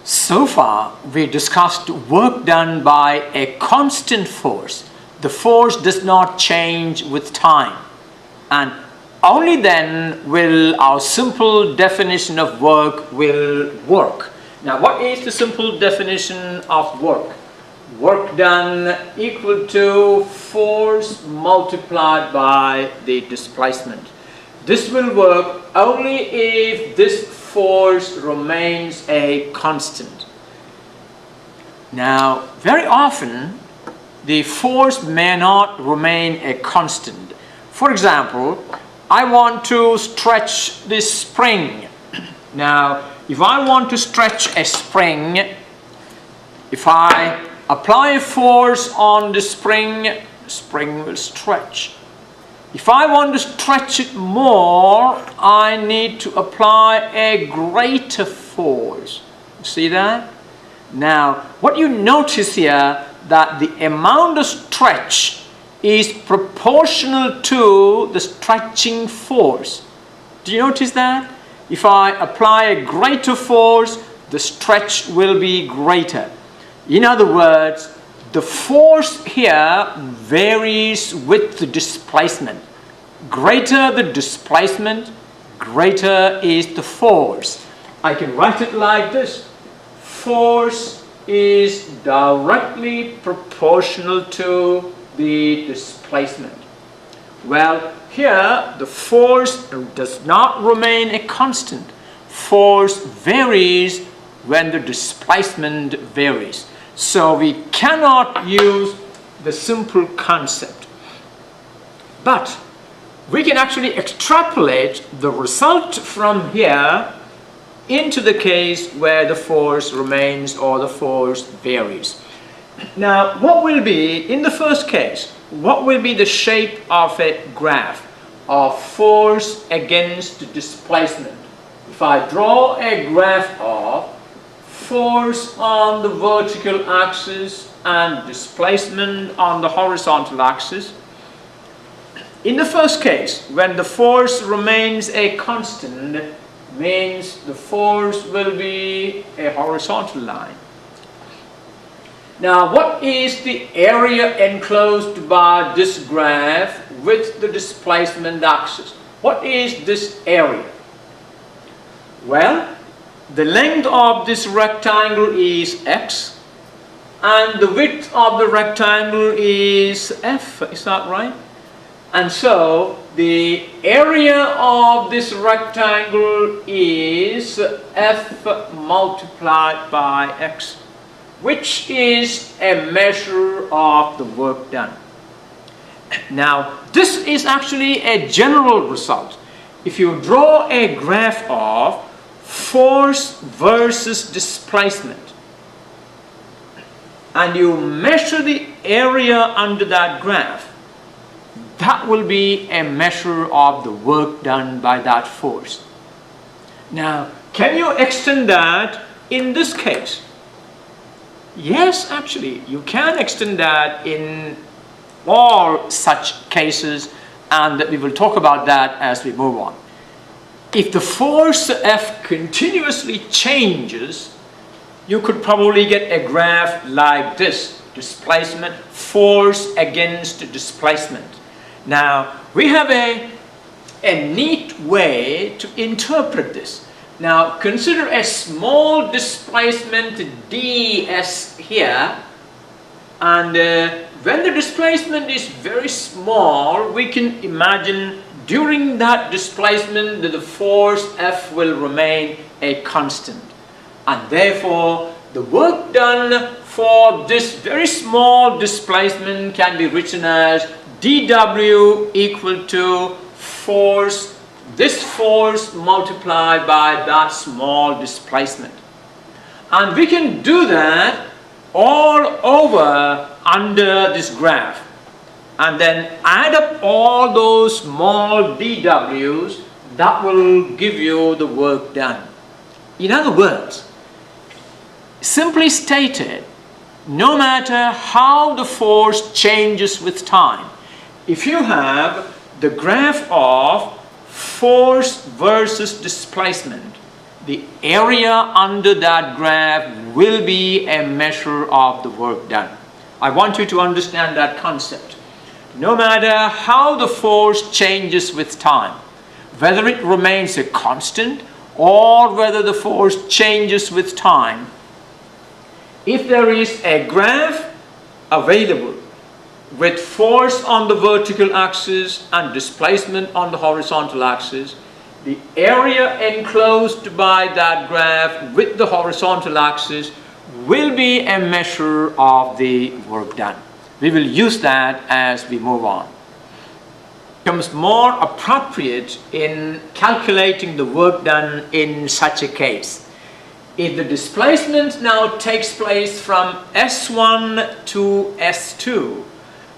So far, we discussed work done by a constant force. The force does not change with time. And only then will our simple definition of work will work. Now, what is the simple definition of work? Work done equal to force multiplied by the displacement. This will work only if this force remains a constant. Now, very often, the force may not remain a constant. For example, I want to stretch this spring. Now, if I want to stretch a spring, if I apply a force on the spring will stretch. If I want to stretch it more, I need to apply a greater force. See that? Now, what you notice here, that the amount of stretch is proportional to the stretching force. Do you notice that? If I apply a greater force, the stretch will be greater. In other words, the force here varies with the displacement. Greater the displacement, greater is the force. I can write it like this. Force is directly proportional to the displacement. Well, here the force does not remain a constant. Force varies when the displacement varies. So we cannot use the simple concept. But we can actually extrapolate the result from here into the case where the force remains or the force varies. Now, what will be, in the first case, what will be the shape of a graph of force against displacement? If I draw a graph of force on the vertical axis and displacement on the horizontal axis. In the first case, when the force remains a constant, means the force will be a horizontal line. Now, what is the area enclosed by this graph with the displacement axis? What is this area? Well, the length of this rectangle is x and the width of the rectangle is f, is that right? And so the area of this rectangle is f multiplied by x, which is a measure of the work done. Now, this is actually a general result. If you draw a graph of force versus displacement and you measure the area under that graph, that will be a measure of the work done by that force. Now, can you extend that in this case? Yes, actually, you can extend that in all such cases, and we will talk about that as we move on. If the force F continuously changes, you could probably get a graph like this. Displacement, force against displacement. Now, we have a neat way to interpret this. Now, consider a small displacement ds here, and when the displacement is very small, we can imagine during that displacement that the force F will remain a constant. And therefore, the work done for this very small displacement can be written as dW equal to force, this force multiplied by that small displacement. And we can do that all over under this graph. And then add up all those small dW's, that will give you the work done. In other words, simply stated, no matter how the force changes with time, if you have the graph of force versus displacement, the area under that graph will be a measure of the work done. I want you to understand that concept. No matter how the force changes with time, whether it remains a constant or whether the force changes with time, if there is a graph available with force on the vertical axis and displacement on the horizontal axis, the area enclosed by that graph with the horizontal axis will be a measure of the work done. We will use that as we move on. It becomes more appropriate in calculating the work done in such a case. If the displacement now takes place from S1 to S2,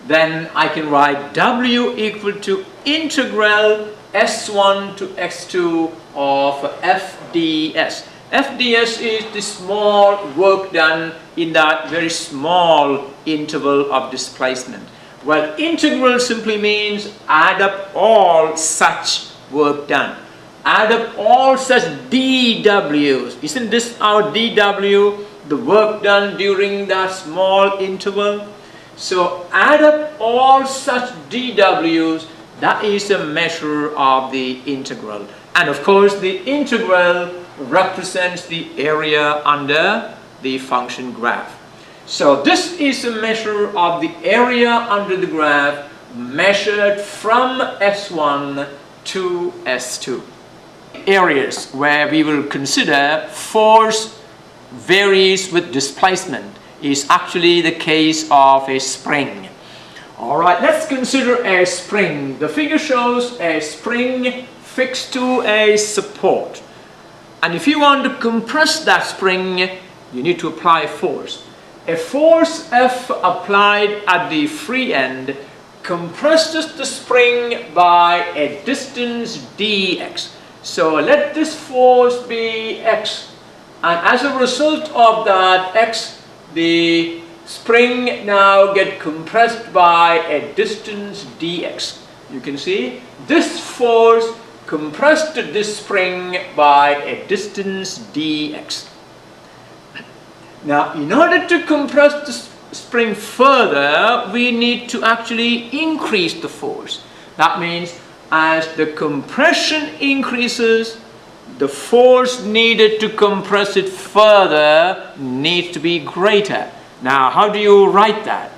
then I can write W equal to integral S1 to S2 of FdS. FdS is the small work done in that very small interval of displacement. Well, integral simply means add up all such work done. Add up all such dWs. Isn't this our dW, the work done during that small interval? So add up all such dWs, that is a measure of the integral. And of course the integral represents the area under the function graph. So this is a measure of the area under the graph measured from S1 to S2. Areas where we will consider force varies with displacement is actually the case of a spring. Alright, let's consider a spring. The figure shows a spring fixed to a support. And if you want to compress that spring, you need to apply force. A force F applied at the free end compresses the spring by a distance dx. So let this force be x, and as a result of that x, the spring now gets compressed by a distance dx. You can see this force compressed this spring by a distance dx. Now, in order to compress the spring further, we need to actually increase the force. That means as the compression increases, the force needed to compress it further needs to be greater. Now, how do you write that?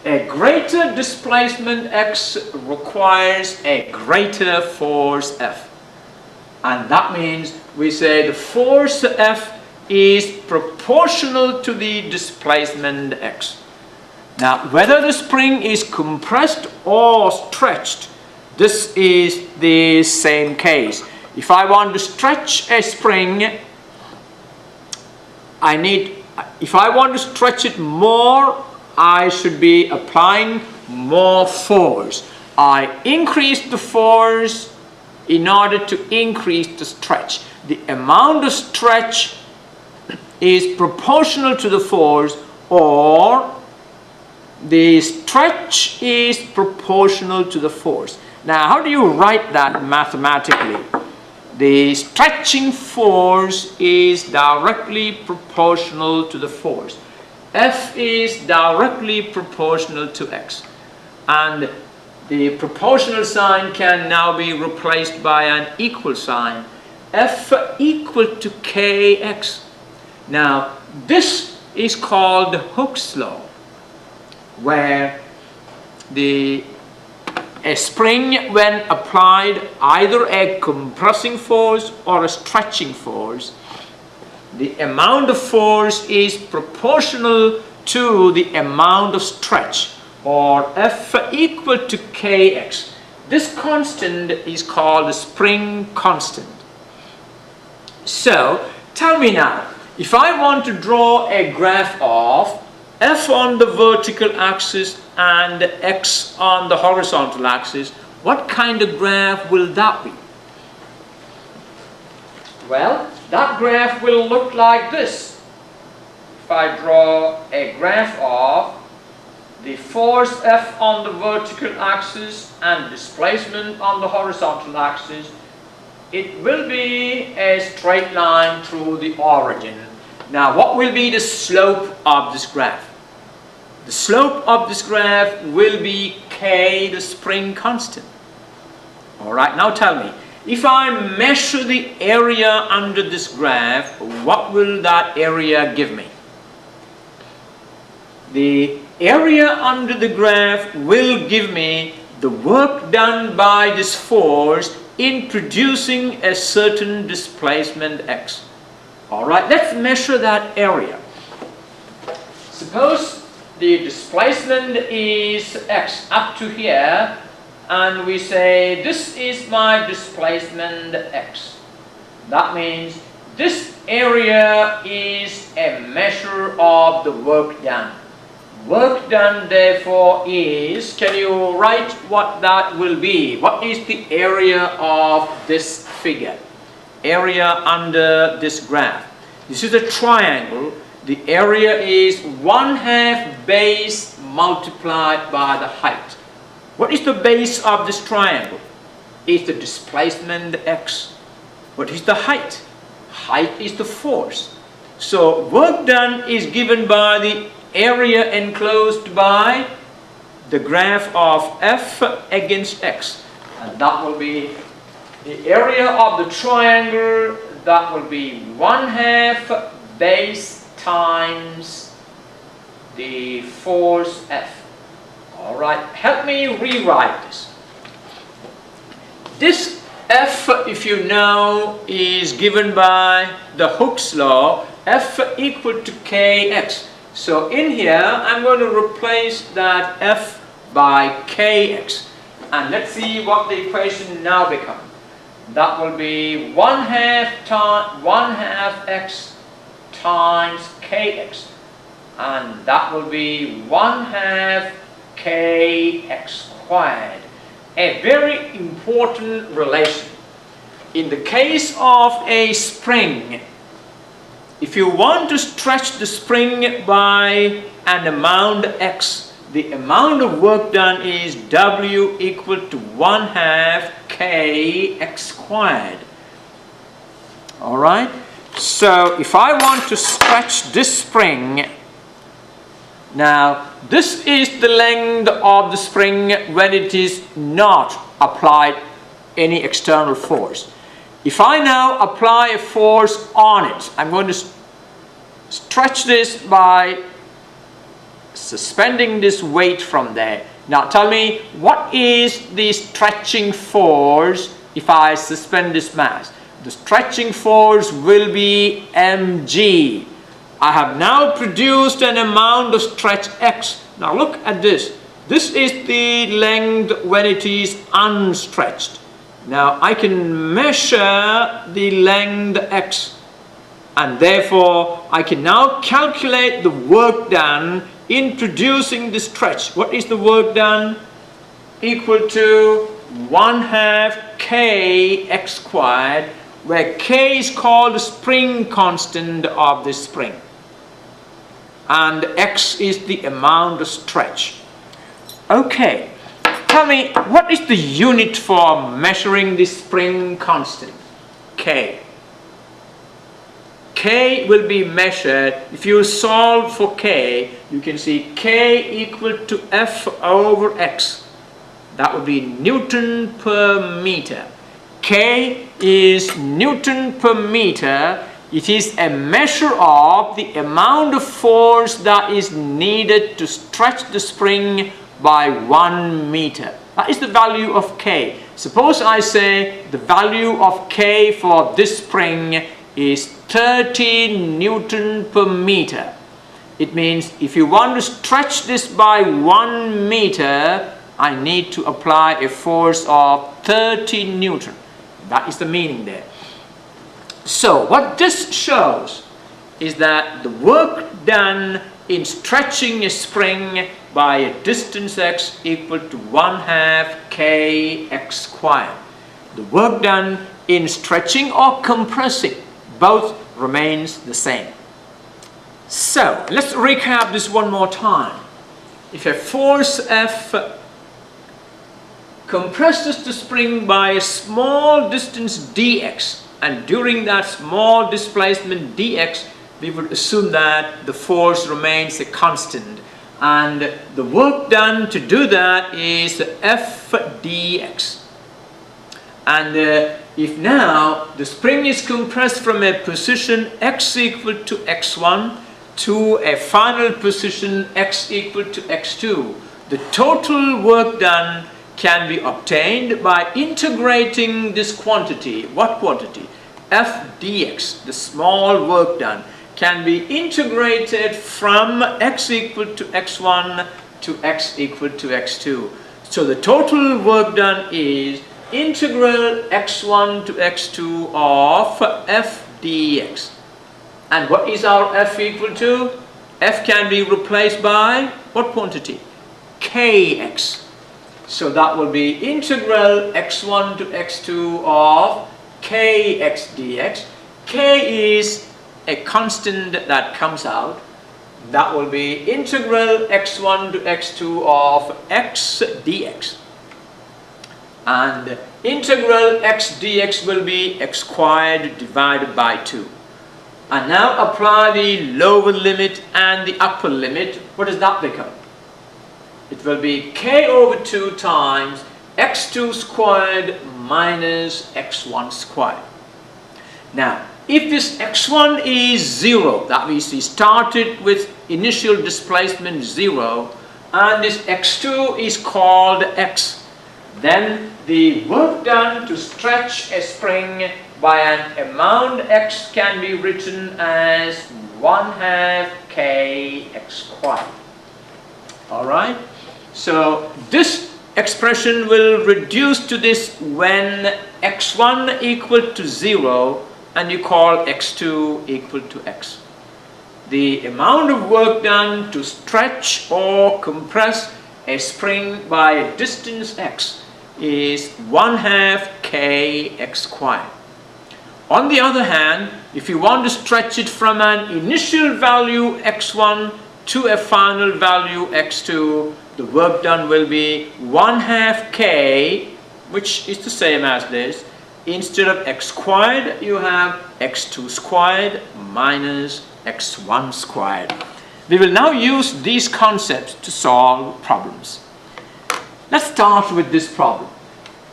A greater displacement x requires a greater force F. And that means we say the force F is proportional to the displacement x. Now, whether the spring is compressed or stretched, this is the same case. If I want to stretch a spring, if I want to stretch it more, I should be applying more force. I increase the force in order to increase the stretch. The amount of stretch is proportional to the force, or the stretch is proportional to the force. Now, how do you write that mathematically? The stretching force is directly proportional to the force. F is directly proportional to x. And the proportional sign can now be replaced by an equal sign. F equal to kx. Now, this is called Hooke's law, where a spring, when applied either a compressing force or a stretching force, the amount of force is proportional to the amount of stretch, or F equal to kx. This constant is called the spring constant. So, tell me now, if I want to draw a graph of F on the vertical axis and x on the horizontal axis, what kind of graph will that be? Well, that graph will look like this. If I draw a graph of the force F on the vertical axis and displacement on the horizontal axis, it will be a straight line through the origin. Now what will be the slope of this graph? The slope of this graph will be K, the spring constant. Alright, now tell me, if I measure the area under this graph, what will that area give me? The area under the graph will give me the work done by this force in producing a certain displacement x. Alright, let's measure that area. Suppose the displacement is x up to here, and we say this is my displacement x. That means this area is a measure of the work done. Work done therefore is, can you write what that will be? What is the area of this figure? Area under this graph. This is a triangle. The area is 1/2 base multiplied by the height. What is the base of this triangle? It's the displacement x. What is the height? Height is the force. So work done is given by the area enclosed by the graph of f against x. And that will be the area of the triangle. That will be 1/2 base times the force F. Alright, help me rewrite this. This F, if you know, is given by the Hooke's law, F equal to Kx. So in here, I'm going to replace that F by Kx. And let's see what the equation now becomes. That will be 1/2 x times Kx. And that will be 1/2 Kx squared. A very important relation. In the case of a spring, if you want to stretch the spring by an amount x, the amount of work done is W equal to 1/2 Kx squared. Alright, so if I want to stretch this spring, now this is the length of the spring when it is not applied any external force. If I now apply a force on it, I'm going to stretch this by suspending this weight from there. Now tell me, what is the stretching force if I suspend this mass? The stretching force will be mg. I have now produced an amount of stretch x. Now look at this. This is the length when it is unstretched. Now I can measure the length x, and therefore I can now calculate the work done in producing the stretch. What is the work done? Equal to 1/2 Kx squared, where K is called the spring constant of this spring, and X is the amount of stretch. Okay, tell me, what is the unit for measuring the spring constant? K. K will be measured, if you solve for K, you can see K equal to F over X. That would be Newton per meter. K is Newton per meter. It is a measure of the amount of force that is needed to stretch the spring by 1 meter. That is the value of K. Suppose I say the value of K for this spring is 30 Newton per meter. It means if you want to stretch this by 1 meter, I need to apply a force of 30 Newton. That is the meaning there. So what this shows is that the work done in stretching a spring by a distance x equal to 1/2 Kx squared. The work done in stretching or compressing, both remains the same. So let's recap this one more time. If a force F compresses the spring by a small distance dx, and during that small displacement dx, we would assume that the force remains a constant, and the work done to do that is F dx. And if now the spring is compressed from a position x equal to x1 to a final position x equal to x2, the total work done can be obtained by integrating this quantity. What quantity? F dx, the small work done, can be integrated from x equal to x1 to x equal to x2. So the total work done is integral x1 to x2 of f dx. And what is our f equal to? F can be replaced by what quantity? Kx. So that will be integral x1 to x2 of kx dx. K is a constant that comes out. That will be integral x1 to x2 of x dx. And integral x dx will be x squared divided by 2. And now apply the lower limit and the upper limit. What does that become? It will be k over 2 times x2 squared minus x1 squared. Now, if this x1 is 0, that means we started with initial displacement 0, and this x2 is called x, then the work done to stretch a spring by an amount x can be written as 1/2 kx squared. Alright? So this expression will reduce to this when x1 equal to 0 and you call x2 equal to x. The amount of work done to stretch or compress a spring by a distance x is 1/2 kx squared. On the other hand, if you want to stretch it from an initial value x1 to a final value x2, the work done will be 1/2 k, which is the same as this. Instead of x squared, you have x2 squared minus x1 squared. We will now use these concepts to solve problems. Let's start with this problem.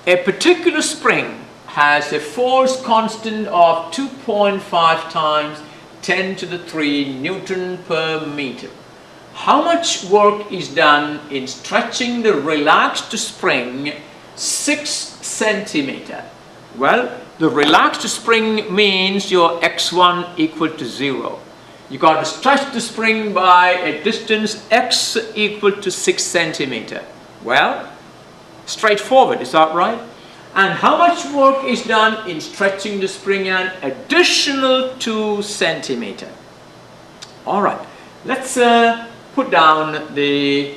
A particular spring has a force constant of 2.5 times 10 to the 3 Newton per meter. How much work is done in stretching the relaxed spring 6 centimeter? Well, the relaxed spring means your x1 equal to 0. You got to stretch the spring by a distance x equal to 6 centimeter. Well, straightforward, is that right? And how much work is done in stretching the spring an additional 2 centimeter? Alright, let's put down the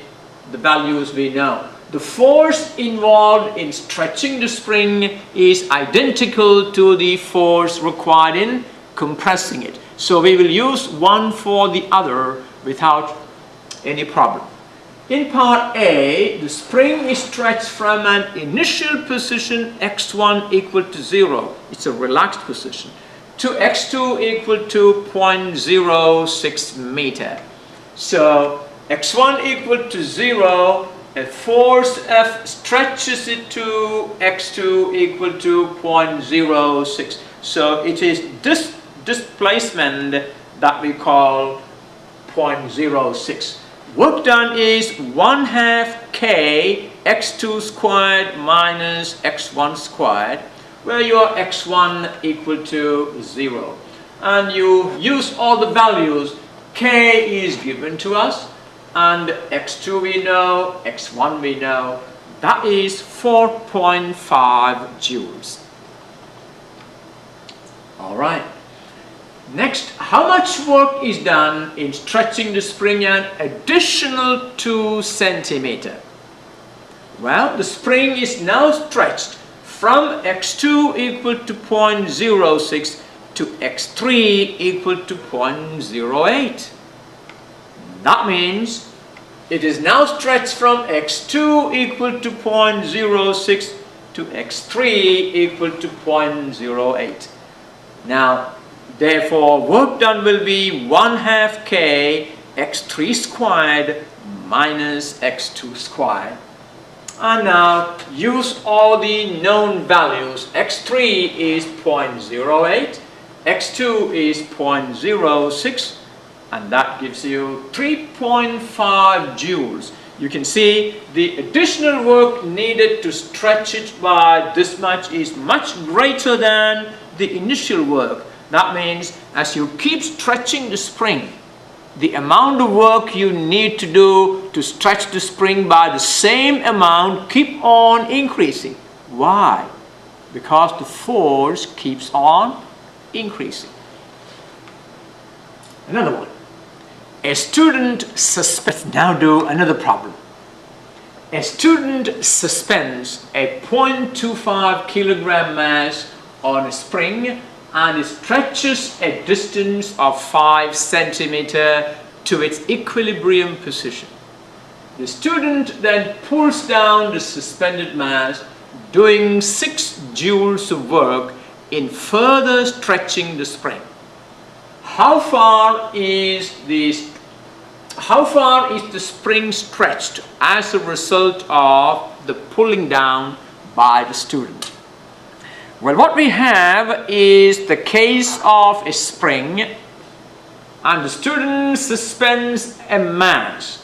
values we know. The force involved in stretching the spring is identical to the force required in compressing it. So we will use one for the other without any problem. In part A, the spring is stretched from an initial position x1 equal to 0, it's a relaxed position, to x2 equal to 0.06 meter. So x1 equal to 0, a force F stretches it to x2 equal to 0.06. So it is this displacement that we call 0.06. Work done is 1/2 k x2 squared minus x1 squared, where your x1 equal to 0. And you use all the values. K is given to us, and x2 we know, x1 we know. That is 4.5 joules. All right. Next, how much work is done in stretching the spring an additional 2 centimeter? Well, the spring is now stretched from x2 equal to 0.06 to x3 equal to 0.08. That means It is now stretched from x2 equal to 0.06 to x3 equal to 0.08. Now, therefore, work done will be 1/2 k x3 squared minus x2 squared. And now use all the known values. x3 is 0.08, x2 is 0.06, and that gives you 3.5 joules. You can see the additional work needed to stretch it by this much is much greater than the initial work. That means as you keep stretching the spring, the amount of work you need to do to stretch the spring by the same amount keep on increasing. Why? Because the force keeps on increasing. Another one. A student suspends, now do another problem. A student suspends a 0.25 kilogram mass on a spring and it stretches a distance of 5 centimeters to its equilibrium position. The student then pulls down the suspended mass, doing 6 joules of work in further stretching the spring. How far is the spring stretched as a result of the pulling down by the student? Well, what we have is the case of a spring and the student suspends a mass.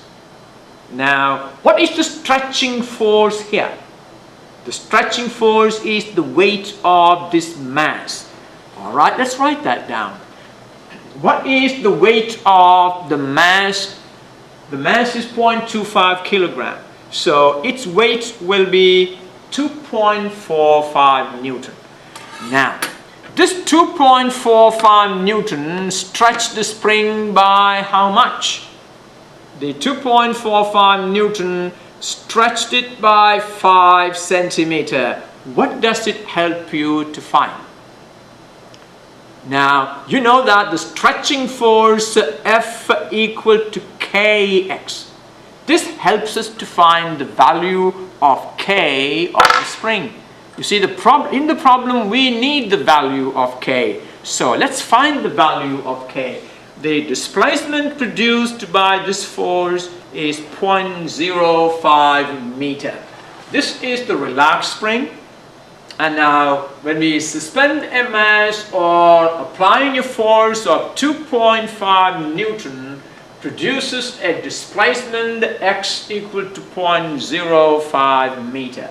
Now, what is the stretching force here? The stretching force is the weight of this mass. All right, let's write that down. What is the weight of the mass? The mass is 0.25 kilogram. So its weight will be 2.45 Newton. Now, this 2.45 Newton stretched the spring by how much? The 2.45 Newton stretched it by 5 centimeters. What does it help you to find? Now, you know that the stretching force F equal to kx. This helps us to find the value of k of the spring. You see, in the problem we need the value of k. So let's find the value of k. The displacement produced by this force is 0.05 meter. This is the relaxed spring. And now when we suspend a mass or applying a force of 2.5 Newton produces a displacement x equal to 0.05 meter.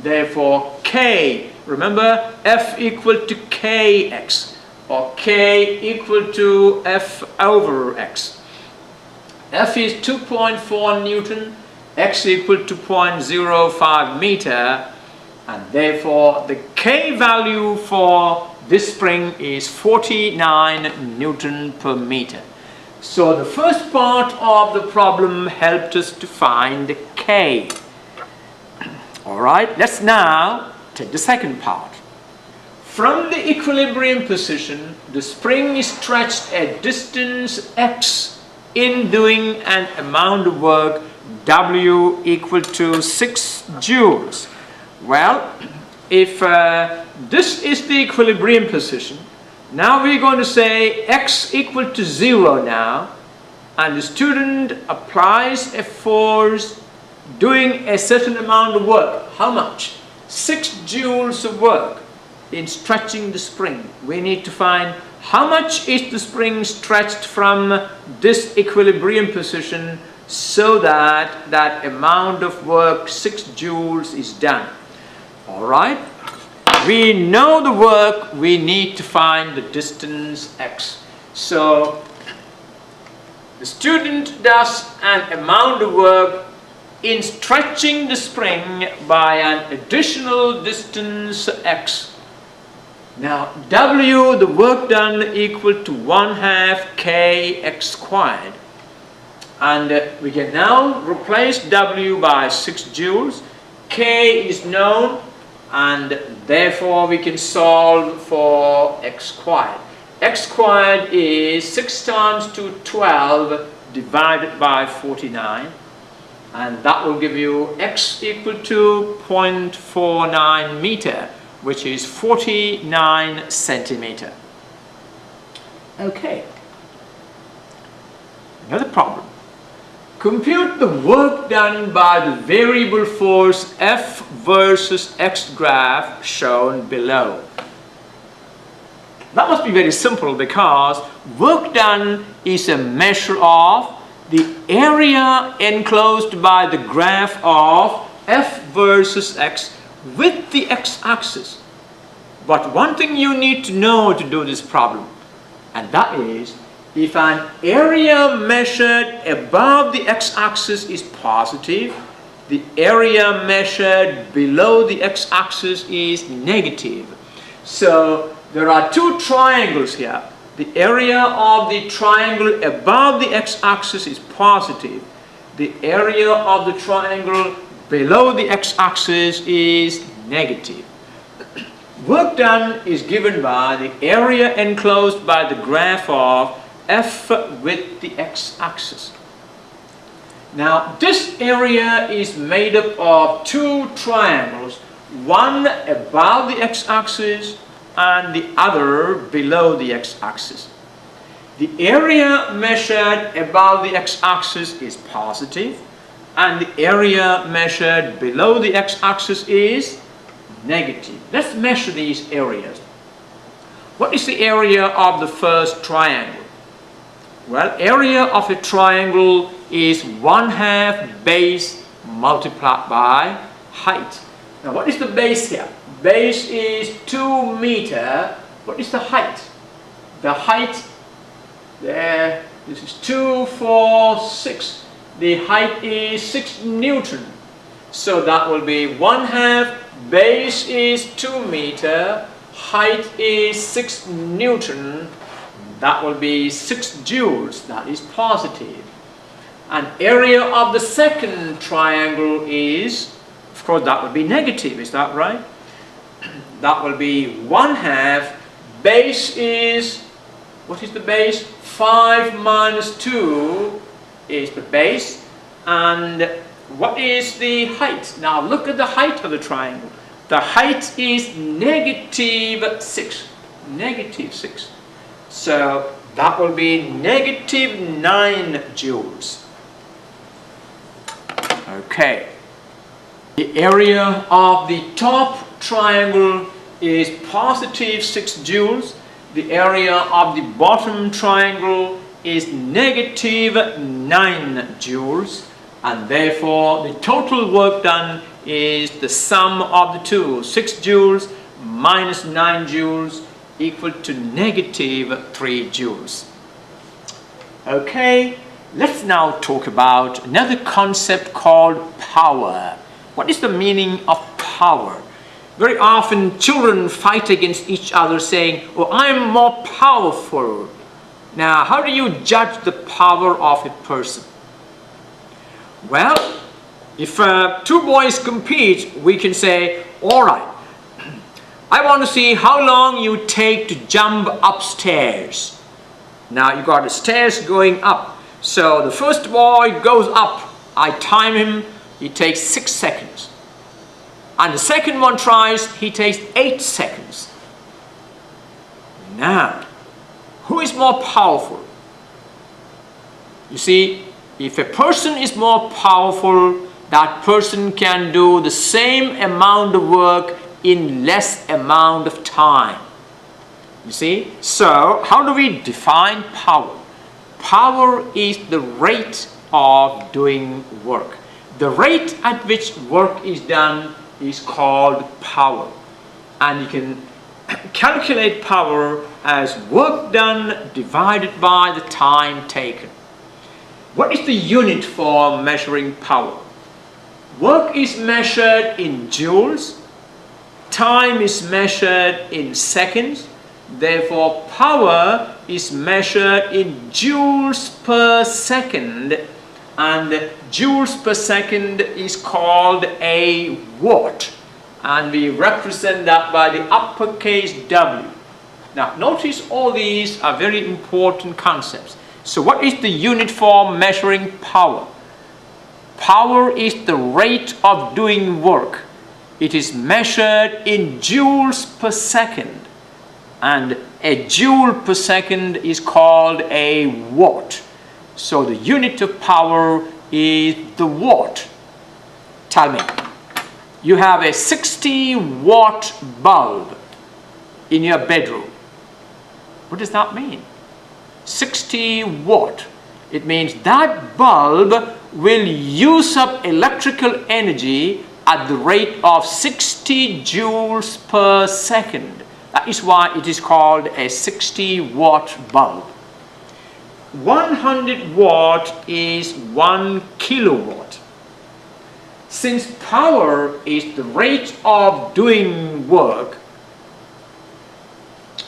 Therefore, k, remember, F equal to kx, or k equal to F over x. F is 2.4 Newton, x equal to 0.05 meter, and therefore the k value for this spring is 49 Newton per meter. So the first part of the problem helped us to find k. Alright, let's now take the second part. From the equilibrium position, the spring is stretched a distance x in doing an amount of work W equal to 6 joules. Well, if this is the equilibrium position, now we're going to say x equal to 0 now, and the student applies a force doing a certain amount of work. How much? 6 joules of work in stretching the spring. We need to find how much is the spring stretched from this equilibrium position so that that amount of work, 6 joules, is done. Alright? We know the work, we need to find the distance x. So the student does an amount of work in stretching the spring by an additional distance x. Now W, the work done, equal to 1/2 kx squared. And we can now replace W by 6 joules. K is known, and therefore we can solve for x squared. X squared is 6 times 12 divided by 49. and that will give you x equal to 0.49 meter, which is 49 centimeter. Okay. Another problem. Compute the work done by the variable force F versus X graph shown below. That must be very simple because work done is a measure of the area enclosed by the graph of F versus X with the x-axis. But one thing you need to know to do this problem, and that is, if an area measured above the x-axis is positive, the area measured below the x-axis is negative. So there are two triangles here. The area of the triangle above the x-axis is positive. The area of the triangle below the x-axis is negative. Work done is given by the area enclosed by the graph of F with the x-axis. Now this area is made up of two triangles, one above the x-axis and the other below the x-axis. The area measured above the x-axis is positive and the area measured below the x-axis is negative. Let's measure these areas. What is the area of the first triangle? Well, area of a triangle is 1/2 base multiplied by height. Now what is the base here? Base is 2 meter. What is the height? The height there, this is 2, 4, 6. The height is 6 Newton. So that will be 1/2, base is 2 meter, height is 6 Newton. That will be 6 joules, that is positive. And area of the second triangle is, of course that would be negative, is that right? That will be 1/2, base is, what is the base? 5 minus 2 is the base. And what is the height? Now look at the height of the triangle. The height is -6. -6. So that will be -9 joules. Okay. The area of the top triangle is +6 joules. The area of the bottom triangle is -9 joules. And therefore the total work done is the sum of the two. 6 joules minus 9 joules equal to -3 joules. Okay, let's now talk about another concept called power. What is the meaning of power? Very often children fight against each other saying, "Oh, I'm more powerful." Now, how do you judge the power of a person? Well, if two boys compete, we can say, all right, I want to see how long you take to jump upstairs. Now you got the stairs going up. So the first boy goes up. I time him. He takes 6 seconds. And the second one tries. He takes 8 seconds. Now, who is more powerful? You see, if a person is more powerful, that person can do the same amount of work in less amount of time. You see? So, how do we define power? Power is the rate of doing work. The rate at which work is done is called power. And you can calculate power as work done divided by the time taken. What is the unit for measuring power? Work is measured in joules. Time is measured in seconds. Therefore, power is measured in joules per second. And joules per second is called a watt. And we represent that by the uppercase W. Now, notice all these are very important concepts. So what is the unit for measuring power? Power is the rate of doing work. It is measured in joules per second. And a joule per second is called a watt. So the unit of power is the watt. Tell me, you have a 60-watt bulb in your bedroom. What does that mean? 60 watt. It means that bulb will use up electrical energy at the rate of 60 joules per second. That is why it is called a 60-watt bulb. 100 watt is 1 kilowatt. Since power is the rate of doing work,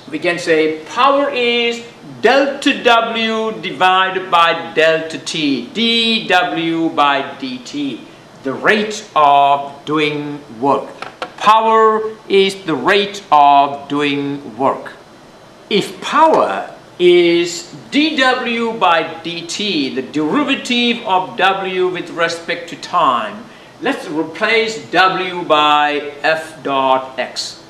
we can say power is delta W divided by delta T, dW by dt, the rate of doing work. Power is the rate of doing work. If power is dW by dt, the derivative of W with respect to time, let's replace W by F dot x.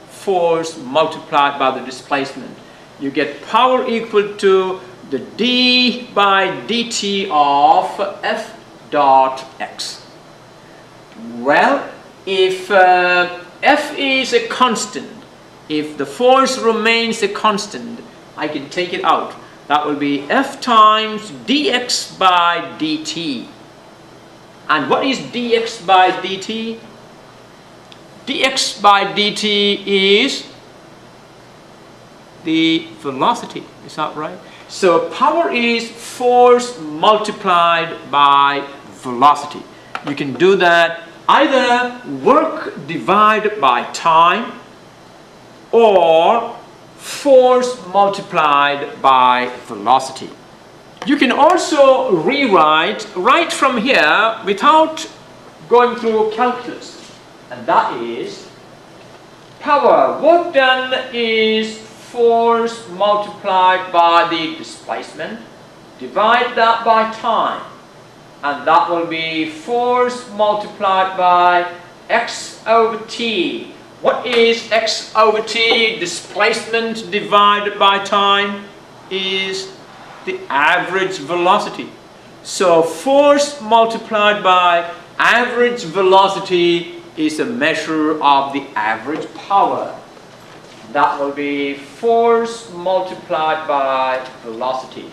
Force multiplied by the displacement. You get power equal to the d by dt of F dot x. Well, if F is a constant, if the force remains a constant, I can take it out. That will be F times dx by dt. And what is dx by dt? Dx by dt is the velocity, is that right? So power is force multiplied by velocity. You can do that either work divided by time or force multiplied by velocity. You can also rewrite right from here without going through calculus. And that is power. Work done is force multiplied by the displacement. Divide that by time. And that will be force multiplied by x over t. What is x over t? Displacement divided by time is the average velocity. So force multiplied by average velocity is a measure of the average power. That will be force multiplied by velocity.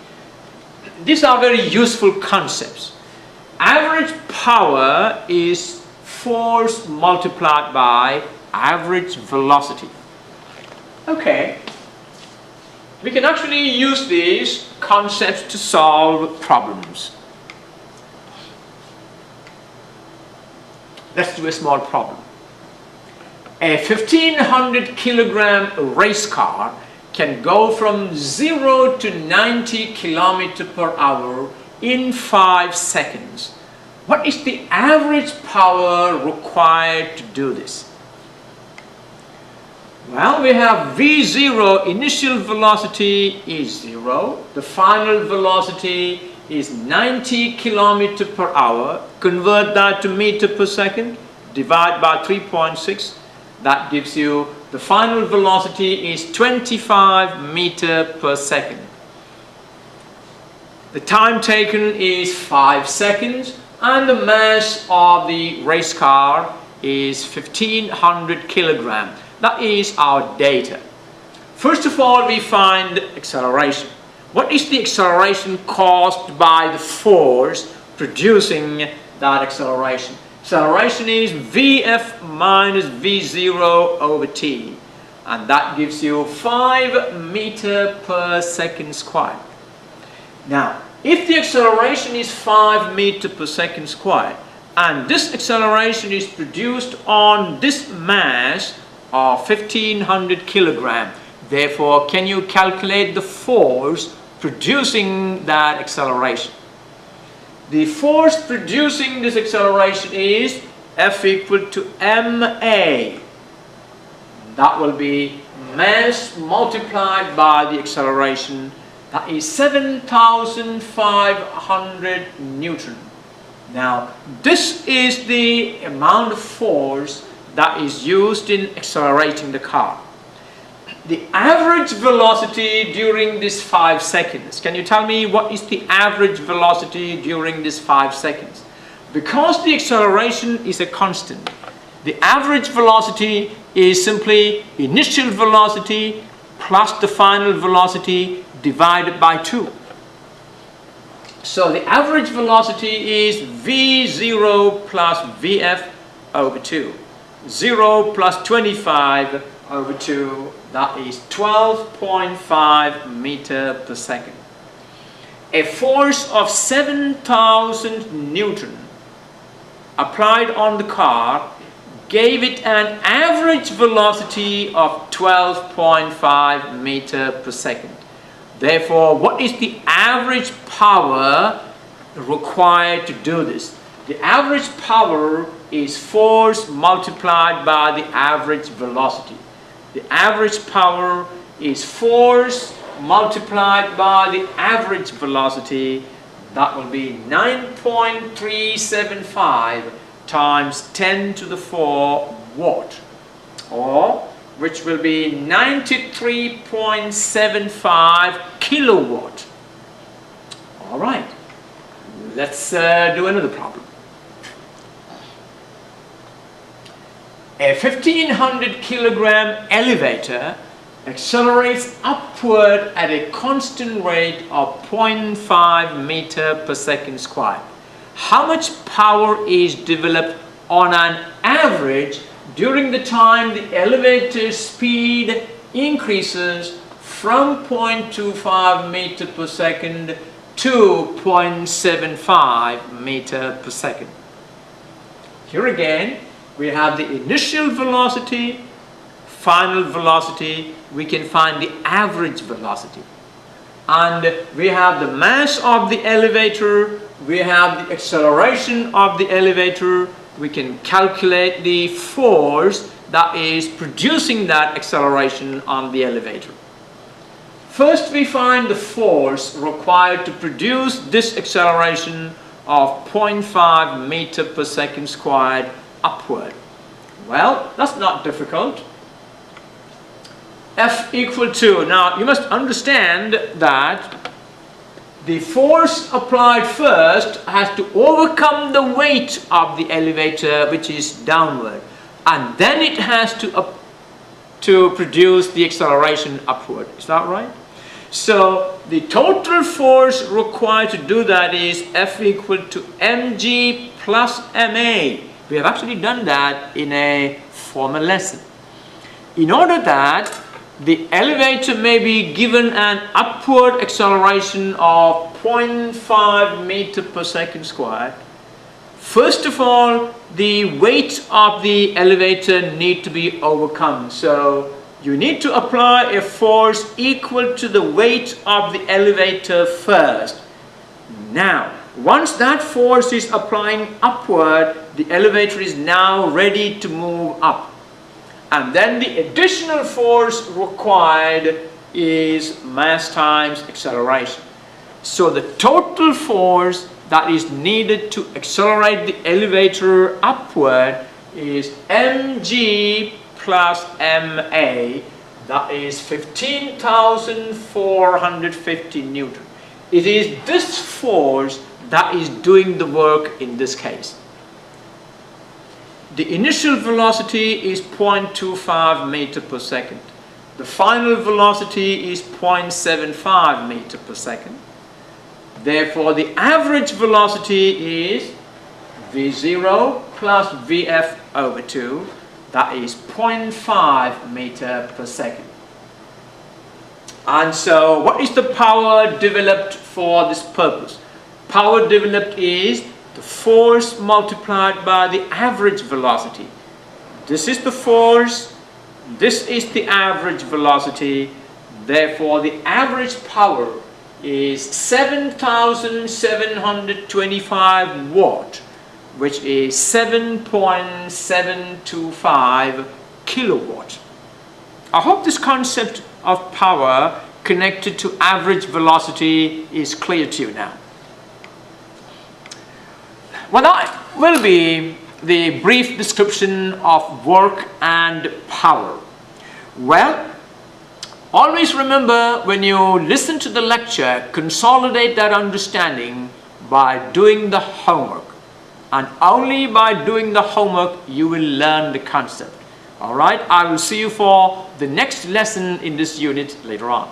These are very useful concepts. Average power is force multiplied by average velocity. Okay. We can actually use these concepts to solve problems. Let's do a small problem. A 1500 kilogram race car can go from 0 to 90 km per hour in 5 seconds. What is the average power required to do this? Well, we have V0, initial velocity is 0, the final velocity is 90 km per hour. Convert that to meter per second, divide by 3.6. That gives you the final velocity is 25 meter per second. The time taken is 5 seconds and the mass of the race car is 1500 kilogram. That is our data. First of all, we find acceleration. What is the acceleration caused by the force producing that acceleration? Acceleration is Vf minus V0 over t. And that gives you 5 meter per second squared. Now, if the acceleration is 5 meter per second squared, and this acceleration is produced on this mass of 1500 kilogram, therefore, can you calculate the force producing that acceleration? The force producing this acceleration is F equal to ma. That will be mass multiplied by the acceleration. That is 7,500 Newton. Now, this is the amount of force that is used in accelerating the car. The average velocity during this 5 seconds. Can you tell me what is the average velocity during this 5 seconds? Because the acceleration is a constant, the average velocity is simply initial velocity plus the final velocity divided by 2. So the average velocity is V0 plus Vf over 2. 0 plus 25 over 2, that is 12.5 meter per second. A force of 7,000 Newton applied on the car gave it an average velocity of 12.5 meter per second. Therefore, what is the average power required to do this? The average power is force multiplied by the average velocity. The average power is force multiplied by the average velocity. That will be 9.375 times 10 to the 4 watt, or which will be 93.75 kilowatt. All right, let's do another problem. A 1500 kilogram elevator accelerates upward at a constant rate of 0.5 meter per second squared. How much power is developed on an average during the time the elevator speed increases from 0.25 meter per second to 0.75 meter per second? Here again, we have the initial velocity, final velocity, we can find the average velocity. And we have the mass of the elevator, we have the acceleration of the elevator, we can calculate the force that is producing that acceleration on the elevator. First, we find the force required to produce this acceleration of 0.5 meter per second squared upward. Well, that's not difficult. F equal to, now you must understand that the force applied first has to overcome the weight of the elevator, which is downward, and then it has to produce the acceleration upward. Is that right? So the total force required to do that is F equal to mg plus ma. We have actually done that in a former lesson. In order that the elevator may be given an upward acceleration of 0.5 meter per second squared, first of all, the weight of the elevator need to be overcome. So you need to apply a force equal to the weight of the elevator first. Now, once that force is applying upward, the elevator is now ready to move up. And then the additional force required is mass times acceleration. So the total force that is needed to accelerate the elevator upward is mg plus ma. That is 15,450 Newton. It is this force that is doing the work in this case. The initial velocity is 0.25 meter per second. The final velocity is 0.75 meter per second. Therefore, the average velocity is V0 plus Vf over 2. That is 0.5 meter per second. And so, what is the power developed for this purpose? Power developed is the force multiplied by the average velocity. This is the force, this is the average velocity. Therefore, the average power is 7,725 watt, which is 7.725 kilowatt. I hope this concept of power connected to average velocity is clear to you now. Well, that will be the brief description of work and power. Well, always remember, when you listen to the lecture, consolidate that understanding by doing the homework. And only by doing the homework you will learn the concept. Alright, I will see you for the next lesson in this unit later on.